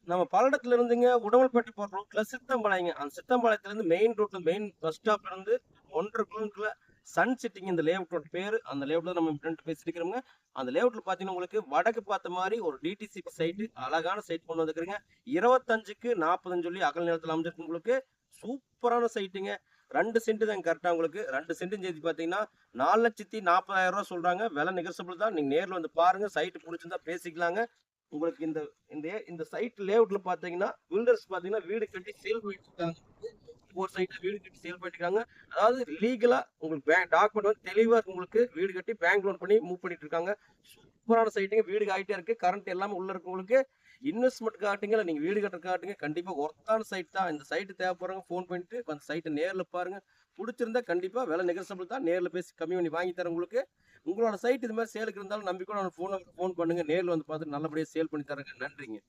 நம்ம பல்லடத்துல இருந்துங்க உடமல்பேட்டை போற ரூட்ல சித்தம்பாளையங்க. அந்த சித்தம்பாளையத்துல இருந்து மெயின் ரோட்ல மெயின் பஸ் ஸ்டாப்ல இருந்து 1 1/2 கிலோமீட்டர்ல சன் சிட்டிங்க இந்த லேஅவுட்டோட பேரு. அந்த லேஅவுட்ல நம்ம ஃப்ரெண்ட் பேசிட்டு இருக்கிறோங்க. அந்த லேஅவுட்ல பாத்தீங்கன்னா உங்களுக்கு வடக்கு பார்த்த மாதிரி ஒரு டிடிசிபி சைட்டு, அழகான சைட் கொண்டு வந்திருக்கிறீங்க. 25க்கு 40ன்னு சொல்லி அகல நிலத்துல அமைஞ்சிருக்கு உங்களுக்கு. சூப்பரான சைட்டுங்க. 2 சென்ட் தான் கரெக்டா உங்களுக்கு. 2 சென்ட்டும் சேர்த்து பாத்தீங்கன்னா 4,40,000 சொல்றாங்க. விலை நெகோசியபிள் தான். நீங்க நேர்ல வந்து பாருங்க. சைட் பிடிச்சிருந்தா பேசிக்கலாங்க. உங்களுக்கு இந்த இந்த இந்த சைட் லேஅவுட்ல பாத்தீங்கன்னா பில்டர்ஸ் பாத்தீங்கன்னா வீடு கட்டி சேல் பண்ணிட்டு இருக்காங்க. ஒரு சைட்ல வீடு கட்டி சேல் பண்ணிட்டு இருக்காங்க. அதாவது லீகலா உங்களுக்கு டாக்குமெண்ட் வந்து தெளிவா இருக்கு. உங்களுக்கு வீடு கட்டி பேங்க் லோன் பண்ணி மூவ் பண்ணிட்டு இருக்காங்க. சூப்பரான சைட்டுங்க. வீடு ஆயிட்டே இருக்கு. கரண்ட் எல்லாமே உள்ள இருக்கு உங்களுக்கு. இன்வெஸ்ட்மெண்ட் காட்டுங்க, நீங்க வீடு கட்டுற காட்டுங்க. கண்டிப்பா ஒர்த்தான சைட் தான். இந்த சைட் தேவைப்படுறவங்க ஃபோன் பண்ணிட்டு அந்த சைட்டை நேர்ல பாருங்க. பிடிச்சிருந்தா கண்டிப்பா விலை நெகோசியபிள் தான். நேர்ல பேசி கம்மி பண்ணி வாங்கி தரேன் உங்களுக்கு. உங்களோட சைட் இது மாதிரி சேலுக்கு இருந்தாலும் நம்பிக்கையோட ஃபோன் பண்ணுங்க. நேர்ல வந்து பார்த்து நல்லபடியா சேல் பண்ணி தரேங்க. நன்றிங்க.